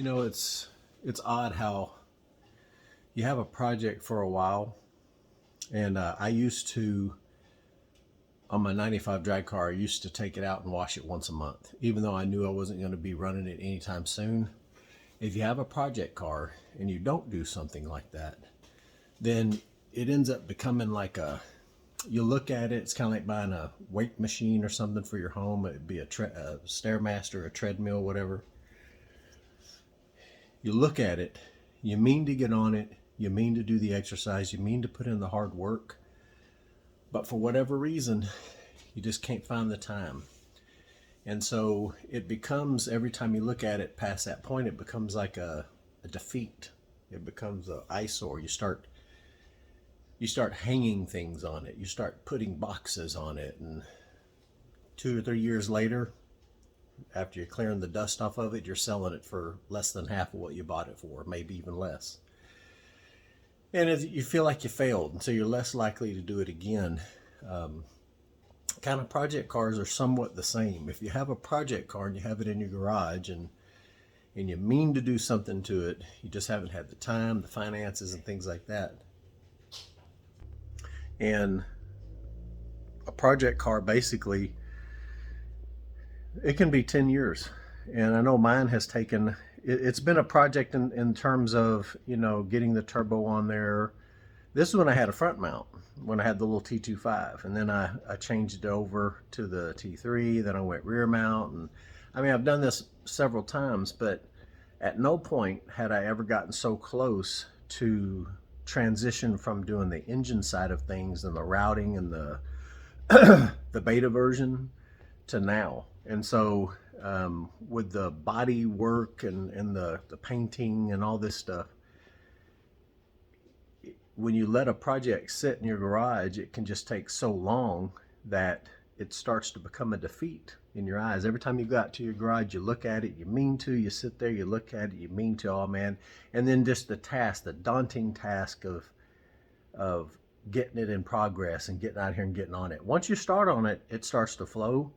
You know, it's odd how you have a project for a while, and I used to on my '95 drag car. I used to take it out and wash it once a month, even though I knew I wasn't going to be running it anytime soon. If you have a project car and you don't do something like that, then it ends up becoming like you look at it, it's kind of like buying a weight machine or something for your home. It'd be a Stairmaster, a treadmill, whatever. You look at it, you mean to get on it, you mean to do the exercise, you mean to put in the hard work, but for whatever reason, you just can't find the time. And so it becomes, every time you look at it past that point, it becomes like a defeat. It becomes an eyesore. You start hanging things on it. You start putting boxes on it, and 2 or 3 years later, after you're clearing the dust off of it, you're selling it for less than half of what you bought it for, maybe even less. And you feel like you failed, and so you're less likely to do it again. Kind of project cars are somewhat the same. If you have a project car and you have it in your garage and you mean to do something to it, you just haven't had the time, the finances, and things like that. And a project car, basically, it can be 10 years. And I know mine has taken, it's been a project in terms of, getting the turbo on there. This is when I had a front mount, when I had the little T25. And then I changed it over to the T3. Then I went rear mount. And I mean, I've done this several times, but at no point had I ever gotten so close to transition from doing the engine side of things and the routing and the the beta version to now. And so with the body work and the painting and all this stuff, when you let a project sit in your garage, it can just take so long that it starts to become a defeat in your eyes. Every time you go out to your garage, you look at it, you mean to, you sit there, you look at it, you mean to, oh man. And then just the daunting task of getting it in progress and getting out here and getting on it. Once you start on it, it starts to flow.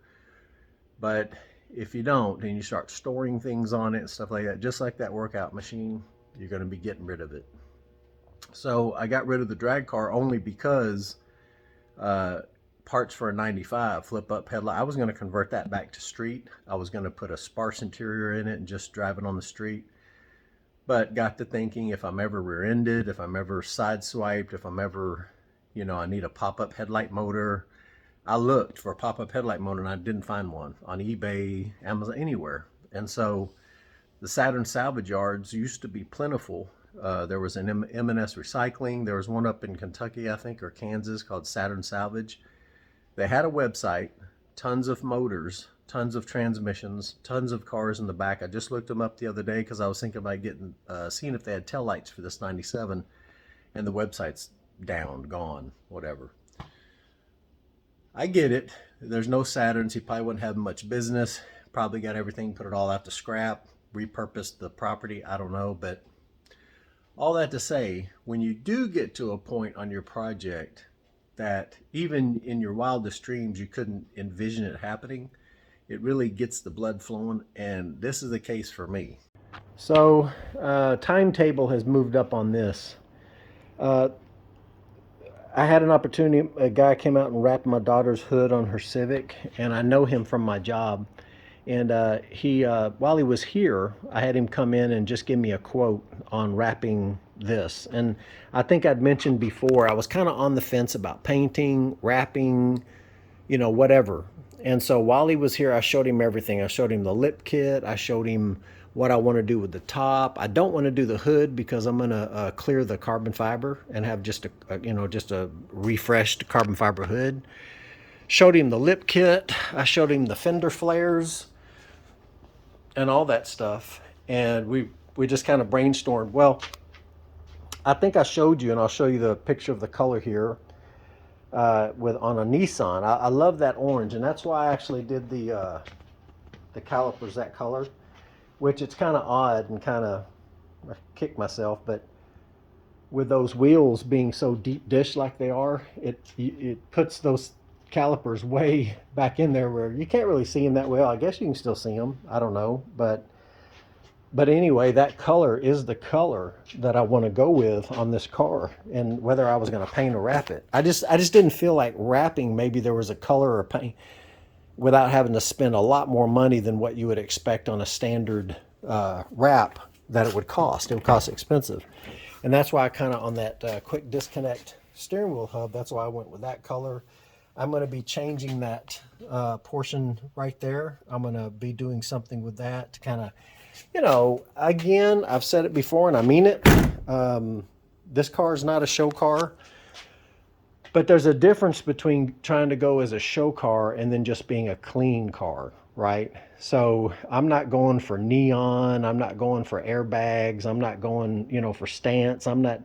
But if you don't, then you start storing things on it and stuff like that, just like that workout machine, you're going to be getting rid of it. So I got rid of the drag car only because parts for a '95 flip up headlight. I was going to convert that back to street. I was going to put a sparse interior in it and just drive it on the street. But got to thinking, if I'm ever rear-ended, if I'm ever sideswiped, if I'm ever, I need a pop-up headlight motor. I looked for a pop-up headlight motor and I didn't find one on eBay, Amazon, anywhere. And so the Saturn salvage yards used to be plentiful. There was an M&S Recycling. There was one up in Kentucky, I think, or Kansas, called Saturn Salvage. They had a website, tons of motors, tons of transmissions, tons of cars in the back. I just looked them up the other day because I was thinking about seeing if they had tail lights for this '97, and the website's down, gone, whatever. I get it. There's no Saturns. He probably wouldn't have much business. Probably got everything, put it all out to scrap, repurposed the property. I don't know, but all that to say, when you do get to a point on your project that even in your wildest dreams you couldn't envision it happening, it really gets the blood flowing, and this is the case for me. So timetable has moved up on this. I had an opportunity, a guy came out and wrapped my daughter's hood on her Civic, and I know him from my job. And while he was here, I had him come in and just give me a quote on wrapping this. And I think I'd mentioned before, I was kind of on the fence about painting, wrapping, whatever. And so while he was here, I showed him everything. I showed him the lip kit. I showed him what I want to do with the top. I don't want to do the hood because I'm going to clear the carbon fiber and have just a refreshed carbon fiber hood. Showed him the lip kit. I showed him the fender flares and all that stuff. And we just kind of brainstormed. Well, I think I showed you, and I'll show you the picture of the color here on a Nissan. I love that orange, and that's why I actually did the calipers that color, which it's kind of odd and kind of, I kick myself, but with those wheels being so deep dish like they are, it puts those calipers way back in there where you can't really see them that well. I guess you can still see them. I don't know, but But anyway, that color is the color that I want to go with on this car, and whether I was going to paint or wrap it. I just didn't feel like wrapping. Maybe there was a color or paint without having to spend a lot more money than what you would expect on a standard wrap that it would cost. It would cost expensive. And that's why I kind of on that quick disconnect steering wheel hub, that's why I went with that color. I'm going to be changing that portion right there. I'm going to be doing something with that to kind of, you know, again, I've said it before and I mean it. This car is not a show car. But there's a difference between trying to go as a show car and then just being a clean car, right? So I'm not going for neon. I'm not going for airbags. I'm not going, you know, for stance. I'm not,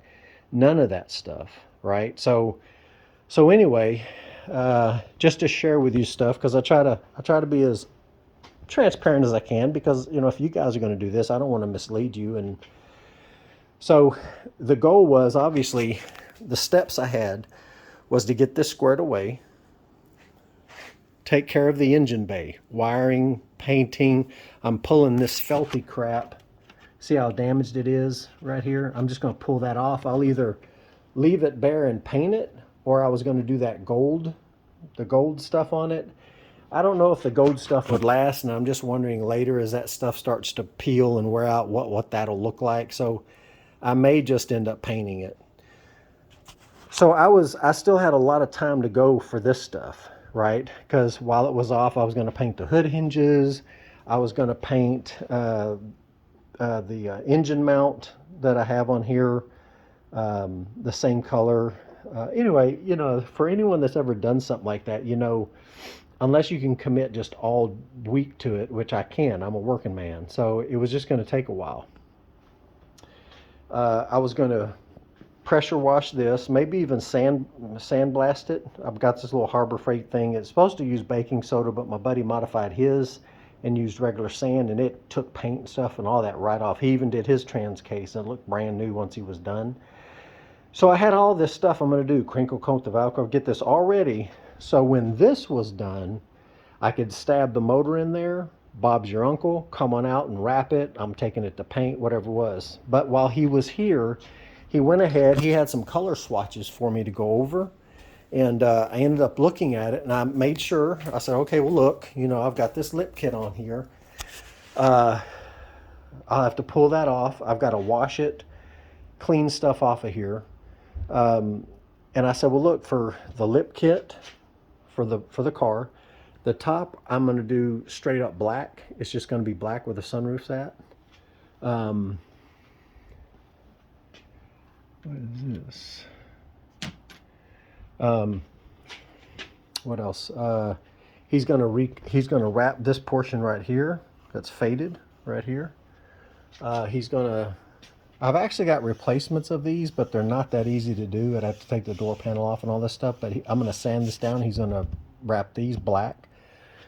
none of that stuff, right? So anyway, just to share with you stuff, because I try to be as transparent as I can, because, you know, if you guys are going to do this, I don't want to mislead you. And so the goal was, obviously, the steps I had was to get this squared away, take care of the engine bay, wiring, painting. I'm pulling this felty crap. See how damaged it is right here? I'm just going to pull that off. I'll either leave it bare and paint it, or I was going to do that gold, the gold stuff on it. I don't know if the gold stuff would last, and I'm just wondering later as that stuff starts to peel and wear out what that'll look like. So I may just end up painting it. So I still had a lot of time to go for this stuff, right? Because while it was off, I was going to paint the hood hinges. I was going to paint the engine mount that I have on here, the same color. Anyway, you know, for anyone that's ever done something like that, you know, unless you can commit just all week to it, which I can, I'm a working man. So it was just going to take a while. I was going to pressure wash this, maybe even sandblast it. I've got this little Harbor Freight thing. It's supposed to use baking soda, but my buddy modified his and used regular sand, and it took paint and stuff and all that right off. He even did his trans case, and it looked brand new once he was done. So I had all this stuff I'm going to do, crinkle coat the Velcro, get this all ready, so when this was done, I could stab the motor in there, Bob's your uncle, come on out and wrap it. I'm taking it to paint, whatever it was. But while he was here, he went ahead, he had some color swatches for me to go over. And I ended up looking at it, and I made sure, I said, okay, well, look, you know, I've got this lip kit on here. I'll have to pull that off. I've got to wash it, clean stuff off of here. And I said, well, look, for the lip kit, for the car, the top, I'm going to do straight up black. It's just going to be black where the sunroof's at. What is this? What else? He's gonna wrap this portion right here that's faded right here. I've actually got replacements of these, but they're not that easy to do. I'd have to take the door panel off and all this stuff, but I'm gonna sand this down. He's gonna wrap these black.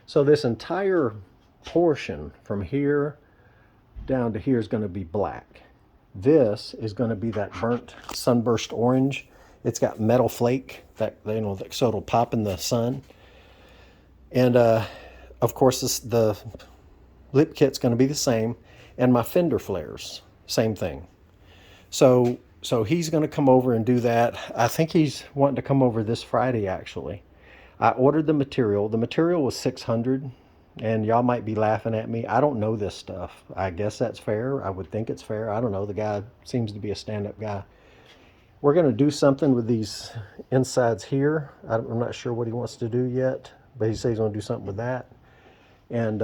So this entire portion from here down to here is gonna be black. This is gonna be that burnt sunburst orange. It's got metal flake that, you know, so it'll pop in the sun. And of course, the lip kit's going to be the same, and my fender flares, same thing. So he's going to come over and do that. I think he's wanting to come over this Friday. Actually, I ordered the material. The material was $600, and y'all might be laughing at me. I don't know this stuff. I guess that's fair. I would think it's fair. I don't know. The guy seems to be a stand-up guy. We're going to do something with these insides here. I'm not sure what he wants to do yet, but he says he's going to do something with that. And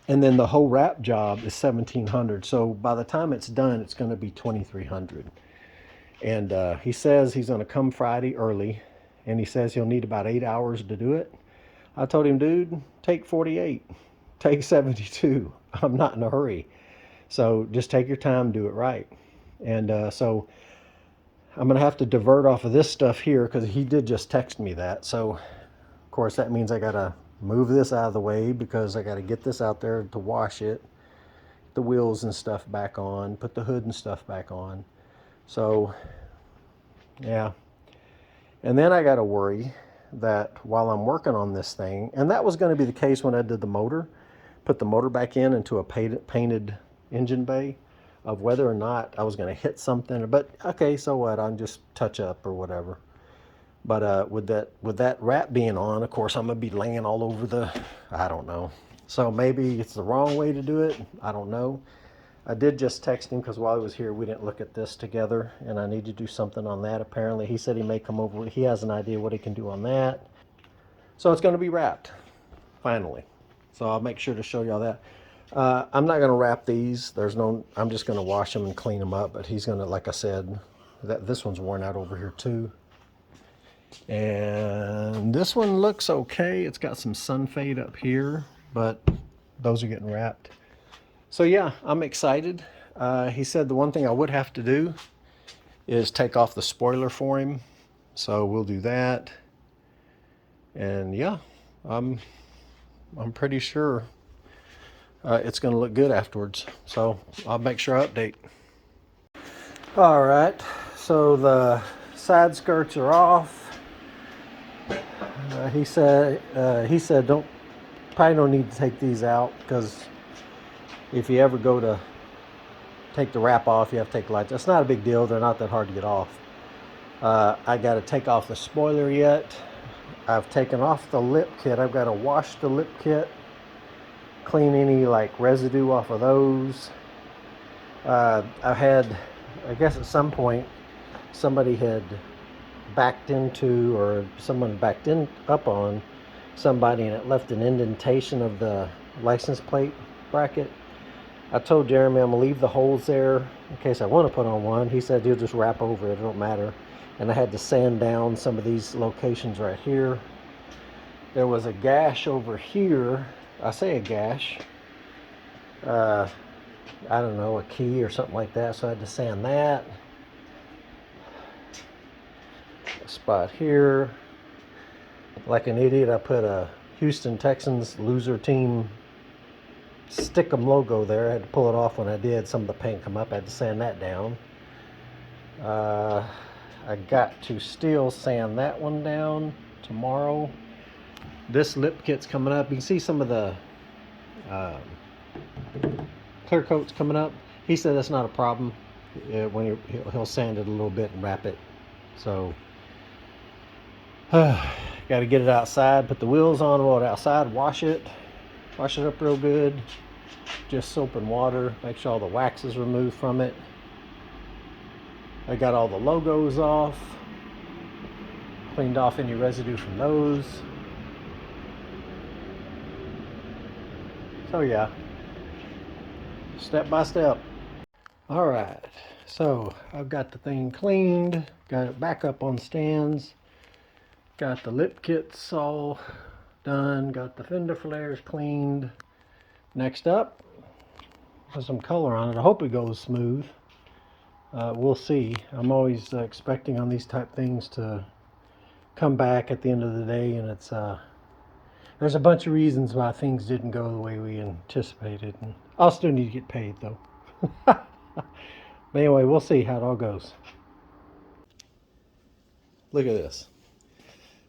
then the whole wrap job is $1,700. So by the time it's done, it's going to be $2,300. And he says he's going to come Friday early, and he says he'll need about 8 hours to do it. I told him, dude, take 48, take 72. I'm not in a hurry. So just take your time, do it right. And so I'm going to have to divert off of this stuff here because he did just text me that. So, of course, that means I got to move this out of the way because I got to get this out there to wash it, the wheels and stuff back on, put the hood and stuff back on. So, yeah. And then I got to worry that while I'm working on this thing, and that was going to be the case when I did the motor, put the motor back into a painted engine bay, of whether or not I was going to hit something. But okay, so what? I'll just touch up or whatever. But with that wrap being on, of course, I'm gonna be laying all over the, I don't know. So maybe it's the wrong way to do it. I don't know. I did just text him because while he was here, we didn't look at this together, and I need to do something on that. Apparently, he said he may come over. He has an idea what he can do on that. So it's going to be wrapped, finally. So I'll make sure to show y'all that. I'm not going to wrap these. I'm just going to wash them and clean them up. But he's going to, like I said, this one's worn out over here too. And this one looks okay. It's got some sun fade up here, but those are getting wrapped. So yeah, I'm excited. He said the one thing I would have to do is take off the spoiler for him. So we'll do that. And yeah, I'm pretty sure it's going to look good afterwards. So I'll make sure I update. All right, so the side skirts are off. He said probably don't need to take these out, because if you ever go to take the wrap off, you have to take the lights. That's not a big deal. They're not that hard to get off. I got to take off the spoiler yet. I've taken off the lip kit. I've got to wash the lip kit, clean any like residue off of those. I guess at some point somebody had backed into, or someone backed up on somebody, and it left an indentation of the license plate bracket. I told Jeremy I'm gonna leave the holes there in case I want to put on one. He said he'll just wrap over it, it don't matter. And I had to sand down some of these locations right here. There was a gash over here. I say a gash, I don't know, a key or something like that, so I had to sand that. A spot here. Like an idiot, I put a Houston Texans loser team Stick'em logo there. I had to pull it off when I did. Some of the paint come up. I had to sand that down. I got to still sand that one down tomorrow. This lip kit's coming up. You can see some of the clear coats coming up. He said that's not a problem. When he'll sand it a little bit and wrap it. So got to get it outside, put the wheels on, roll it outside, wash it up real good, just soap and water, make sure all the wax is removed from it. I got all the logos off, cleaned off any residue from those. So yeah, step by step. All right, so I've got the thing cleaned, got it back up on stands, got the lip kits all done, got the fender flares cleaned. Next up, put some color on it. I hope it goes smooth. We'll see. I'm always expecting on these type things to come back at the end of the day, and it's there's a bunch of reasons why things didn't go the way we anticipated, and I'll still need to get paid though. But anyway, we'll see how it all goes. Look at this.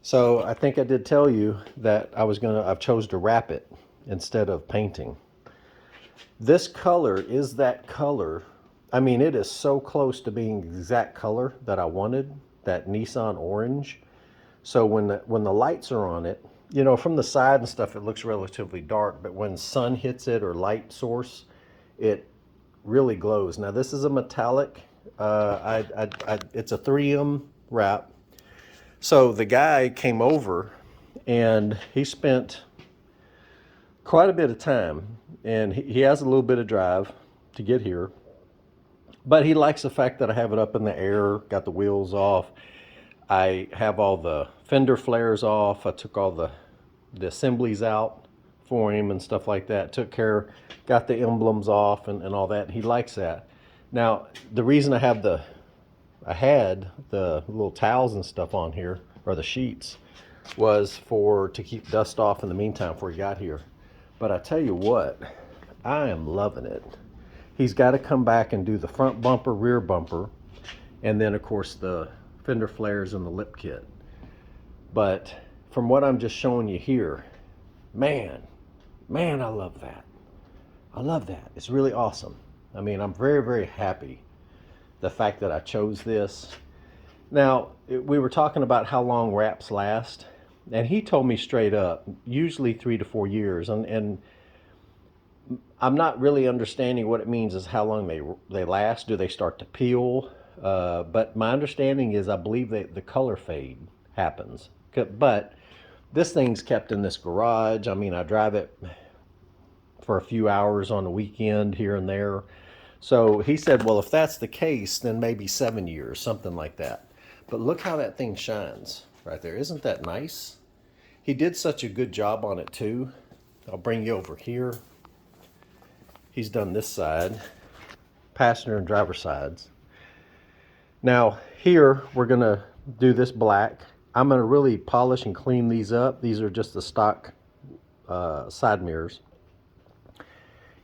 So I think I did tell you that I've chose to wrap it instead of painting. This color is that color. I mean, it is so close to being the exact color that I wanted, that Nissan orange. So when the lights are on it, you know, from the side and stuff, it looks relatively dark, but when sun hits it or light source, it really glows. Now this is a metallic, it's a 3M wrap. So the guy came over and he spent quite a bit of time, and he has a little bit of drive to get here, but he likes the fact that I have it up in the air, got the wheels off. I have all the fender flares off. I took all the assemblies out for him and stuff like that. Took care, got the emblems off and all that. He likes that. Now, the reason I had the little towels and stuff on here, or the sheets, was to keep dust off in the meantime before he got here. But I tell you what, I am loving it. He's got to come back and do the front bumper, rear bumper, and then of course the fender flares and the lip kit. But from what I'm just showing you here, man, I love that. I love that. It's really awesome. I mean, I'm very, very happy the fact that I chose this. Now, we were talking about how long wraps last, and he told me straight up, usually 3 to 4 years, and I'm not really understanding what it means is how long they last. Do they start to peel? But my understanding is I believe that the color fade happens. But this thing's kept in this garage. I mean, I drive it for a few hours on the weekend here and there. So he said, well, if that's the case, then maybe 7 years, something like that. But look how that thing shines right there. Isn't that nice? He did such a good job on it too. I'll bring you over here. He's done this side, passenger and driver sides. Now here we're gonna do this black. I'm gonna really polish and clean these up. These are just the stock side mirrors.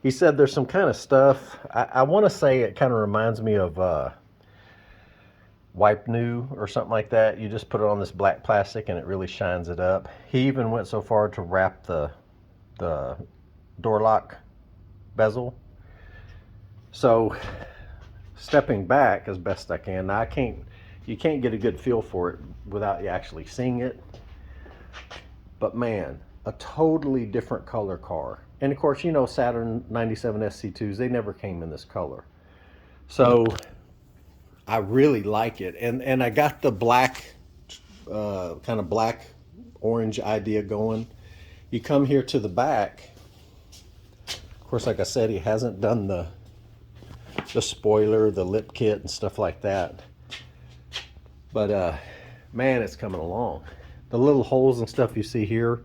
He said there's some kind of stuff. I want to say it kind of reminds me of Wipe New or something like that. You just put it on this black plastic and it really shines it up. He even went so far to wrap the door lock bezel. So stepping back as best I can. Now you can't get a good feel for it without you actually seeing it. But man, a totally different color car. And of course, you know, Saturn 97 SC2s, they never came in this color. So I really like it. And I got the black, kind of black orange idea going. You come here to the back. Of course, like I said, he hasn't done the spoiler, the lip kit and stuff like that. But man, it's coming along. The little holes and stuff you see here,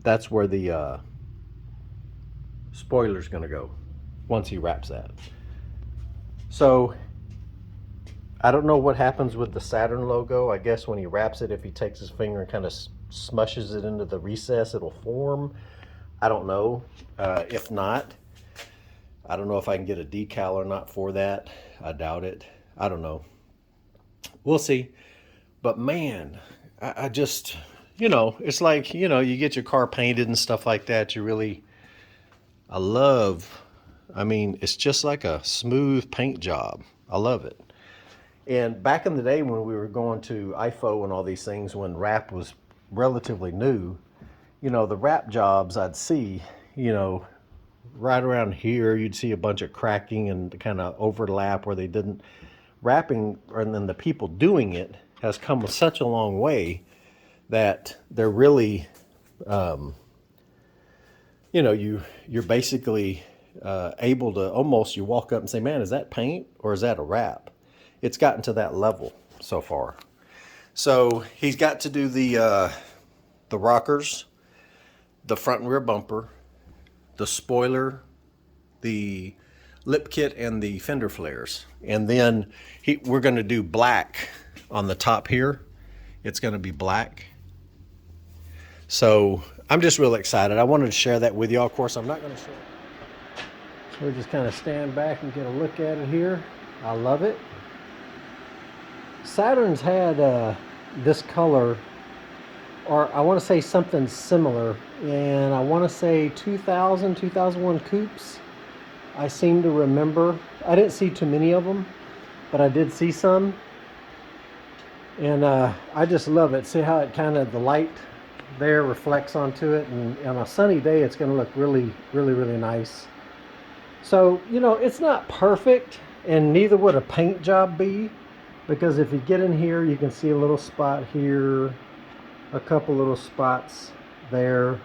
that's where the spoiler's gonna go once he wraps that. So I don't know what happens with the Saturn logo. I guess when he wraps it, if he takes his finger and kind of smushes it into the recess, it'll form. I don't know. If not, I don't know if I can get a decal or not for that. I doubt it. I don't know. We'll see. But man, I just, you know, it's like, you know, you get your car painted and stuff like that. I mean, it's just like a smooth paint job. I love it. And back in the day when we were going to IFO and all these things, when wrap was relatively new, you know, the wrap jobs I'd see, you know, right around here, you'd see a bunch of cracking and kind of overlap where they didn't wrapping, and then the people doing it has come such a long way that they're really, you know, you're basically able to almost, you walk up and say, man, is that paint or is that a wrap? It's gotten to that level so far. So he's got to do the rockers, the front and rear bumper, the spoiler, the lip kit, and the fender flares. And then we're going to do black on the top here. It's going to be black. So I'm just really excited. I wanted to share that with y'all. Of course, I'm not going to share it. So we'll just kind of stand back and get a look at it here. I love it. Saturn's had this color, or I want to say something similar, and I want to say 2001 coupes. I seem to remember. I didn't see too many of them, but I did see some. And I just love it. See how it kind of, the light there reflects onto it, and on a sunny day it's going to look really, really, really nice. So, you know, it's not perfect, and neither would a paint job be, because if you get in here, you can see a little spot here, a couple little spots there,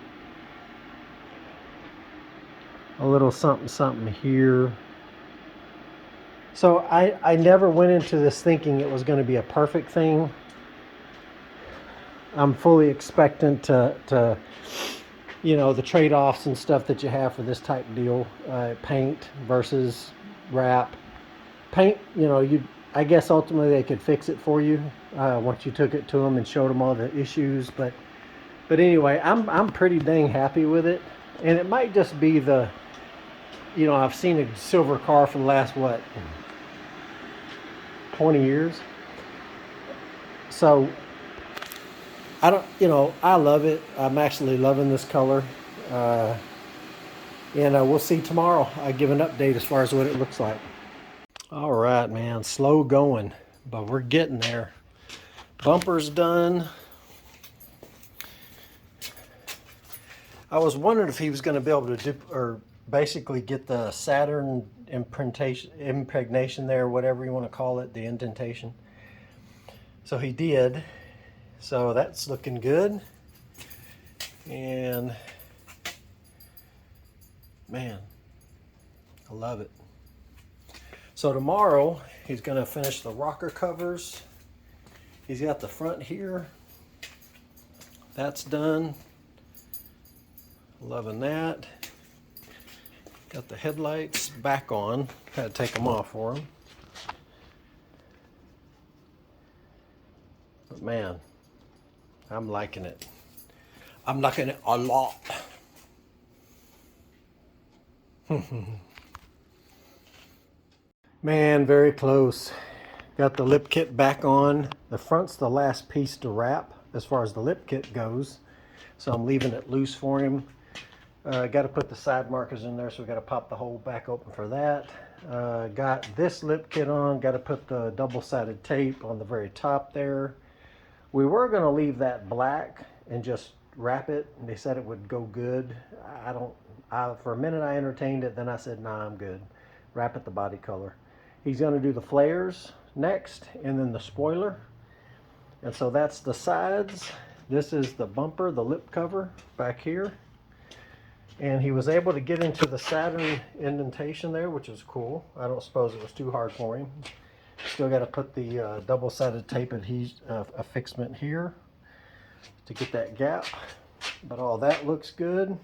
a little something something here. So I never went into this thinking it was going to be a perfect thing. I'm fully expectant to you know, the trade-offs and stuff that you have for this type of deal, paint versus wrap. Paint, you know, I guess ultimately they could fix it for you once you took it to them and showed them all the issues. But anyway, I'm pretty dang happy with it, and it might just be the, you know, I've seen a silver car for the last, what, 20 years. So I don't, you know, I love it. I'm actually loving this color. And we'll see tomorrow. I'll give an update as far as what it looks like. All right, man, slow going, but we're getting there. Bumper's done. I was wondering if he was going to be able to do, or basically get the Saturn impregnation there, whatever you want to call it, the indentation. So he did. So that's looking good. And man, I love it. So tomorrow he's going to finish the rocker covers. He's got the front here. That's done. Loving that. Got the headlights back on. Had to take them off for him. But man, I'm liking it. I'm liking it a lot. Man, very close. Got the lip kit back on. The front's the last piece to wrap as far as the lip kit goes. So I'm leaving it loose for him. Got to put the side markers in there, so we got to pop the hole back open for that. Got this lip kit on. Got to put the double-sided tape on the very top there. We were going to leave that black and just wrap it, and they said it would go good. For a minute I entertained it, then I said, nah, I'm good. Wrap it the body color. He's going to do the flares next, and then the spoiler. And so that's the sides. This is the bumper, the lip cover back here. And he was able to get into the Saturn indentation there, which is cool. I don't suppose it was too hard for him. Still got to put the double-sided tape affixment here to get that gap. But all that looks good.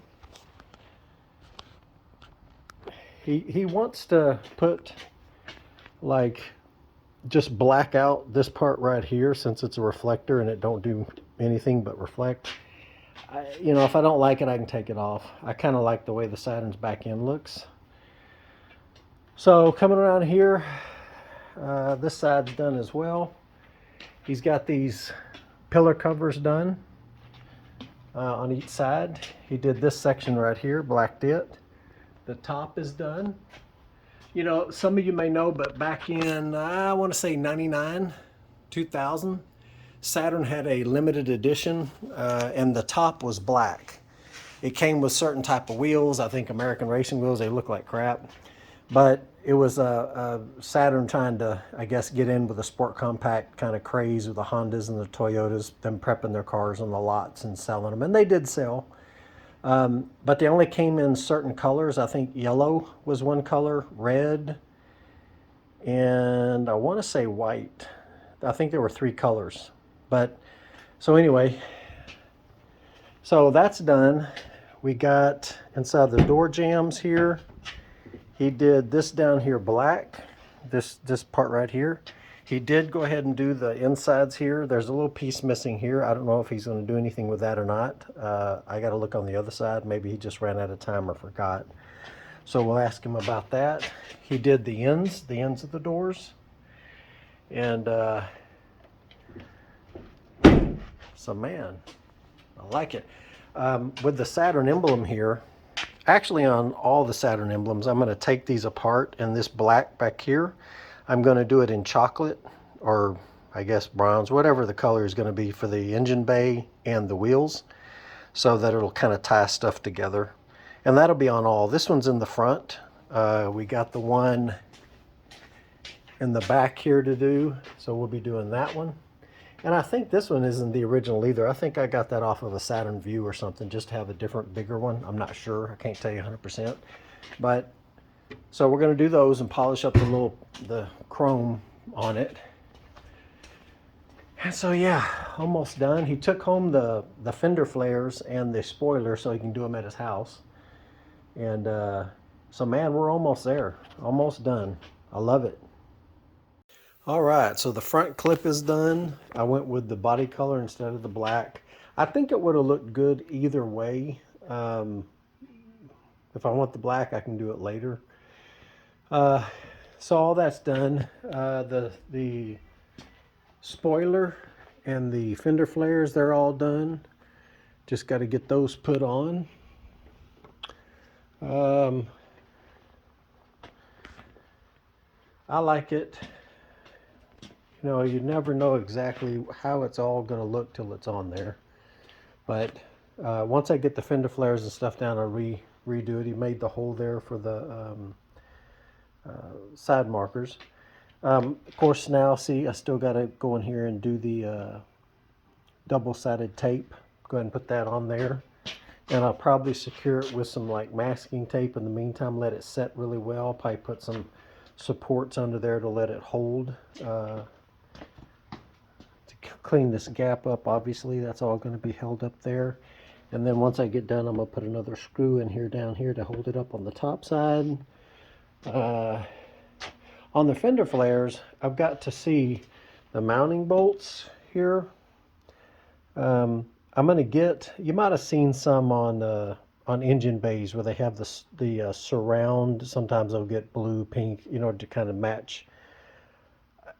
He wants to put, like, just black out this part right here since it's a reflector and it don't do anything but reflect. You know, if I don't like it, I can take it off. I kind of like the way the Saturn's back end looks. So coming around here, this side's done as well. He's got these pillar covers done on each side. He did this section right here, blacked it. The top is done. You know, some of you may know, but back in, I want to say 99, 2000, Saturn had a limited edition, and the top was black. It came with certain type of wheels, I think American racing wheels. They look like crap. But it was a Saturn trying to, I guess, get in with a sport compact kind of craze with the Hondas and the Toyotas, them prepping their cars on the lots and selling them. And they did sell. But they only came in certain colors. I think yellow was one color, red, and I want to say white. I think there were 3 colors. But so anyway, so that's done. We got inside the door jambs here. He did this down here black, this part right here. He did go ahead and do the insides here. There's a little piece missing here. I don't know if he's going to do anything with that or not. I got to look on the other side. Maybe he just ran out of time or forgot. So we'll ask him about that. He did the ends of the doors. And so man, I like it. With the Saturn emblem here, actually on all the Saturn emblems, I'm going to take these apart, and this black back here, I'm going to do it in chocolate, or I guess bronze, whatever the color is going to be for the engine bay and the wheels, so that it'll kind of tie stuff together. And that'll be on all. This one's in the front. We got the one in the back here to do, so we'll be doing that one. And I think this one isn't the original either. I think I got that off of a Saturn View or something, just to have a different, bigger one. I'm not sure. I can't tell you 100%. But so we're going to do those and polish up the chrome on it. And so yeah, almost done. He took home the fender flares and the spoiler so he can do them at his house. And so man, we're almost there. Almost done. I love it. All right, so the front clip is done. I went with the body color instead of the black. I think it would have looked good either way. If I want the black, I can do it later. So all that's done. The spoiler and the fender flares, they're all done. Just got to get those put on. Um, I like it. You know, you never know exactly how it's all going to look till it's on there. But once I get the fender flares and stuff down, I'll redo it. He made the hole there for the side markers. Of course, now see, I still got to go in here and do the double-sided tape. Go ahead and put that on there. And I'll probably secure it with some like masking tape in the meantime, let it set really well. Probably put some supports under there to let it hold. To clean this gap up, obviously, that's all going to be held up there. And then once I get done, I'm going to put another screw in here down here to hold it up on the top side. On the fender flares, I've got to see the mounting bolts here. I'm going to get, you might have seen some on engine bays where they have the surround. Sometimes they'll get blue, pink, you know, to kind of match.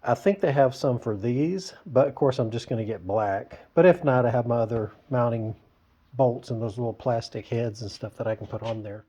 I think they have some for these, but of course I'm just going to get black. But if not, I have my other mounting bolts and those little plastic heads and stuff that I can put on there.